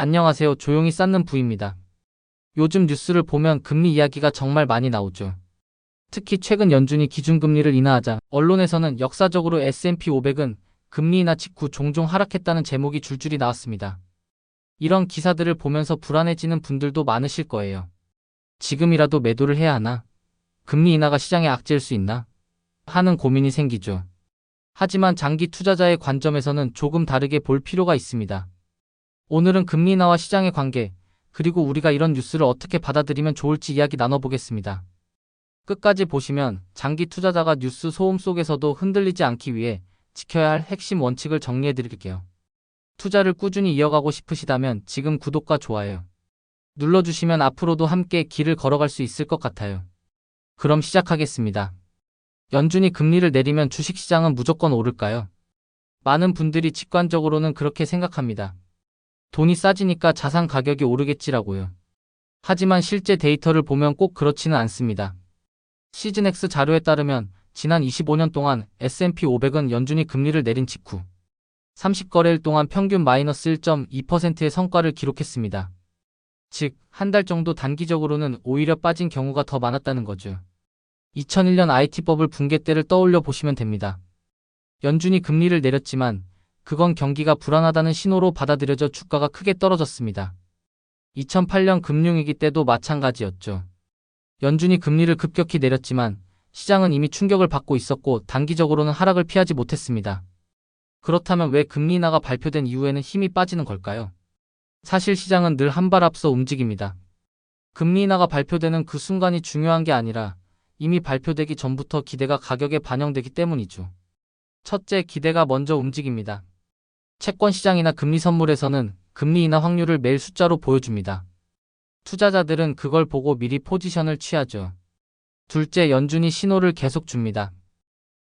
안녕하세요. 조용히 쌓는 부입니다. 요즘 뉴스를 보면 금리 이야기가 정말 많이 나오죠. 특히 최근 연준이 기준금리를 인하하자 언론에서는 역사적으로 S&P 500은 금리 인하 직후 종종 하락했다는 제목이 줄줄이 나왔습니다. 이런 기사들을 보면서 불안해지는 분들도 많으실 거예요. 지금이라도 매도를 해야 하나? 금리 인하가 시장에 악재일 수 있나? 하는 고민이 생기죠. 하지만 장기 투자자의 관점에서는 조금 다르게 볼 필요가 있습니다. 오늘은 금리 인하와 시장의 관계, 그리고 우리가 이런 뉴스를 어떻게 받아들이면 좋을지 이야기 나눠보겠습니다. 끝까지 보시면 장기 투자자가 뉴스 소음 속에서도 흔들리지 않기 위해 지켜야 할 핵심 원칙을 정리해드릴게요. 투자를 꾸준히 이어가고 싶으시다면 지금 구독과 좋아요 눌러주시면 앞으로도 함께 길을 걸어갈 수 있을 것 같아요. 그럼 시작하겠습니다. 연준이 금리를 내리면 주식시장은 무조건 오를까요? 많은 분들이 직관적으로는 그렇게 생각합니다. 돈이 싸지니까 자산 가격이 오르겠지라고요. 하지만 실제 데이터를 보면 꼭 그렇지는 않습니다. 시즌X 자료에 따르면 지난 25년 동안 S&P 500은 연준이 금리를 내린 직후 30거래일 동안 평균 마이너스 1.2%의 성과를 기록했습니다. 즉, 한 달 정도 단기적으로는 오히려 빠진 경우가 더 많았다는 거죠. 2001년 IT 버블 붕괴 때를 떠올려 보시면 됩니다. 연준이 금리를 내렸지만 그건 경기가 불안하다는 신호로 받아들여져 주가가 크게 떨어졌습니다. 2008년 금융위기 때도 마찬가지였죠. 연준이 금리를 급격히 내렸지만 시장은 이미 충격을 받고 있었고 단기적으로는 하락을 피하지 못했습니다. 그렇다면 왜 금리 인하가 발표된 이후에는 힘이 빠지는 걸까요? 사실 시장은 늘 한 발 앞서 움직입니다. 금리 인하가 발표되는 그 순간이 중요한 게 아니라 이미 발표되기 전부터 기대가 가격에 반영되기 때문이죠. 첫째, 기대가 먼저 움직입니다. 채권 시장이나 금리 선물에서는 금리 인하 확률을 매일 숫자로 보여줍니다. 투자자들은 그걸 보고 미리 포지션을 취하죠. 둘째, 연준이 신호를 계속 줍니다.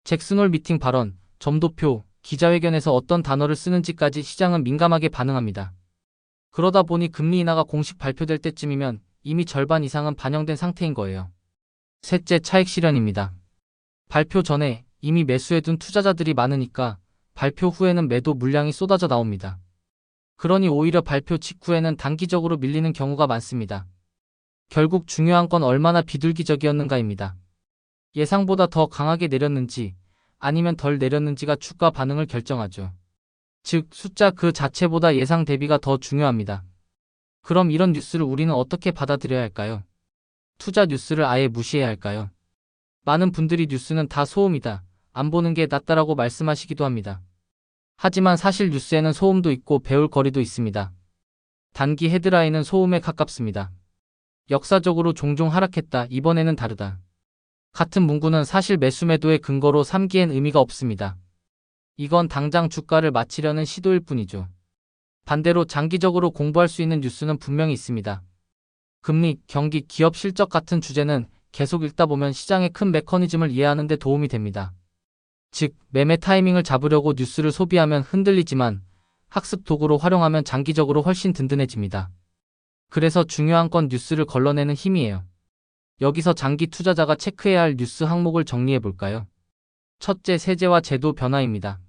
잭슨홀 미팅 발언, 점도표, 기자회견에서 어떤 단어를 쓰는지까지 시장은 민감하게 반응합니다. 그러다 보니 금리 인하가 공식 발표될 때쯤이면 이미 절반 이상은 반영된 상태인 거예요. 셋째, 차익 실현입니다. 발표 전에 이미 매수해둔 투자자들이 많으니까 발표 후에는 매도 물량이 쏟아져 나옵니다. 그러니 오히려 발표 직후에는 단기적으로 밀리는 경우가 많습니다. 결국 중요한 건 얼마나 비둘기적이었는가입니다. 예상보다 더 강하게 내렸는지 아니면 덜 내렸는지가 주가 반응을 결정하죠. 즉, 숫자 그 자체보다 예상 대비가 더 중요합니다. 그럼 이런 뉴스를 우리는 어떻게 받아들여야 할까요? 투자 뉴스를 아예 무시해야 할까요? 많은 분들이 뉴스는 다 소음이다, 안 보는 게 낫다라고 말씀하시기도 합니다. 하지만 사실 뉴스에는 소음도 있고 배울 거리도 있습니다. 단기 헤드라인은 소음에 가깝습니다. 역사적으로 종종 하락했다, 이번에는 다르다. 같은 문구는 사실 매수 매도의 근거로 삼기엔 의미가 없습니다. 이건 당장 주가를 맞추려는 시도일 뿐이죠. 반대로 장기적으로 공부할 수 있는 뉴스는 분명히 있습니다. 금리, 경기, 기업 실적 같은 주제는 계속 읽다 보면 시장의 큰 메커니즘을 이해하는 데 도움이 됩니다. 즉, 매매 타이밍을 잡으려고 뉴스를 소비하면 흔들리지만 학습 도구로 활용하면 장기적으로 훨씬 든든해집니다. 그래서 중요한 건 뉴스를 걸러내는 힘이에요. 여기서 장기 투자자가 체크해야 할 뉴스 항목을 정리해 볼까요? 첫째, 세제와 제도 변화입니다.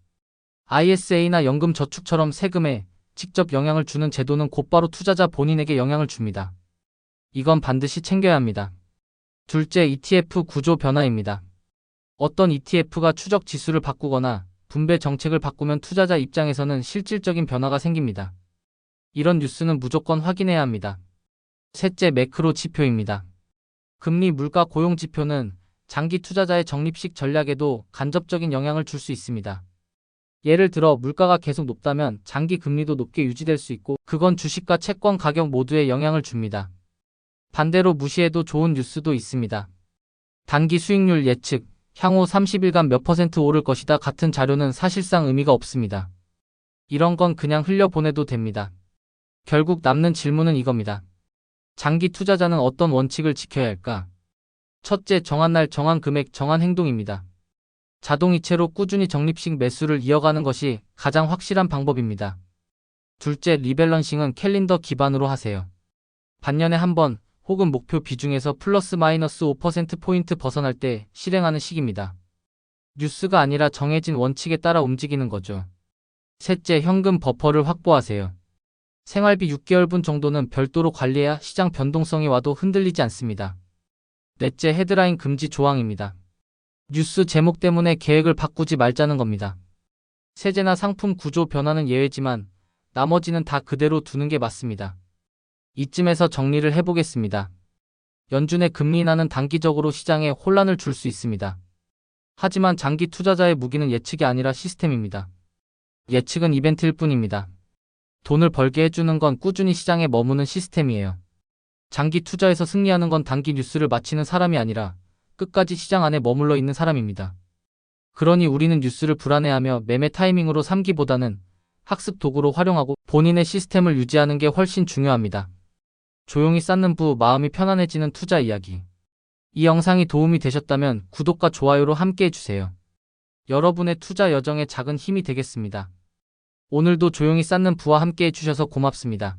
ISA나 연금저축처럼 세금에 직접 영향을 주는 제도는 곧바로 투자자 본인에게 영향을 줍니다. 이건 반드시 챙겨야 합니다. 둘째, ETF 구조 변화입니다. 어떤 ETF가 추적 지수를 바꾸거나 분배 정책을 바꾸면 투자자 입장에서는 실질적인 변화가 생깁니다. 이런 뉴스는 무조건 확인해야 합니다. 셋째, 매크로 지표입니다. 금리, 물가, 고용 지표는 장기 투자자의 적립식 전략에도 간접적인 영향을 줄 수 있습니다. 예를 들어 물가가 계속 높다면 장기 금리도 높게 유지될 수 있고 그건 주식과 채권 가격 모두에 영향을 줍니다. 반대로 무시해도 좋은 뉴스도 있습니다. 단기 수익률 예측, 향후 30일간 몇 퍼센트 오를 것이다 같은 자료는 사실상 의미가 없습니다. 이런 건 그냥 흘려보내도 됩니다. 결국 남는 질문은 이겁니다. 장기 투자자는 어떤 원칙을 지켜야 할까? 첫째, 정한 날, 정한 금액, 정한 행동입니다. 자동이체로 꾸준히 적립식 매수를 이어가는 것이 가장 확실한 방법입니다. 둘째, 리밸런싱은 캘린더 기반으로 하세요. 반년에 한 번 혹은 목표 비중에서 플러스 마이너스 5%포인트 벗어날 때 실행하는 식입니다. 뉴스가 아니라 정해진 원칙에 따라 움직이는 거죠. 셋째, 현금 버퍼를 확보하세요. 생활비 6개월분 정도는 별도로 관리해야 시장 변동성이 와도 흔들리지 않습니다. 넷째, 헤드라인 금지 조항입니다. 뉴스 제목 때문에 계획을 바꾸지 말자는 겁니다. 세제나 상품 구조 변화는 예외지만 나머지는 다 그대로 두는 게 맞습니다. 이쯤에서 정리를 해보겠습니다. 연준의 금리 인하는 단기적으로 시장에 혼란을 줄 수 있습니다. 하지만 장기 투자자의 무기는 예측이 아니라 시스템입니다. 예측은 이벤트일 뿐입니다. 돈을 벌게 해주는 건 꾸준히 시장에 머무는 시스템이에요. 장기 투자에서 승리하는 건 단기 뉴스를 맞히는 사람이 아니라 끝까지 시장 안에 머물러 있는 사람입니다. 그러니 우리는 뉴스를 불안해하며 매매 타이밍으로 삼기보다는 학습 도구로 활용하고 본인의 시스템을 유지하는 게 훨씬 중요합니다. 조용히 쌓는 부 마음이 편안해지는 투자 이야기. 이 영상이 도움이 되셨다면 구독과 좋아요로 함께 해주세요. 여러분의 투자 여정에 작은 힘이 되겠습니다. 오늘도 조용히 쌓는 부와 함께 해주셔서 고맙습니다.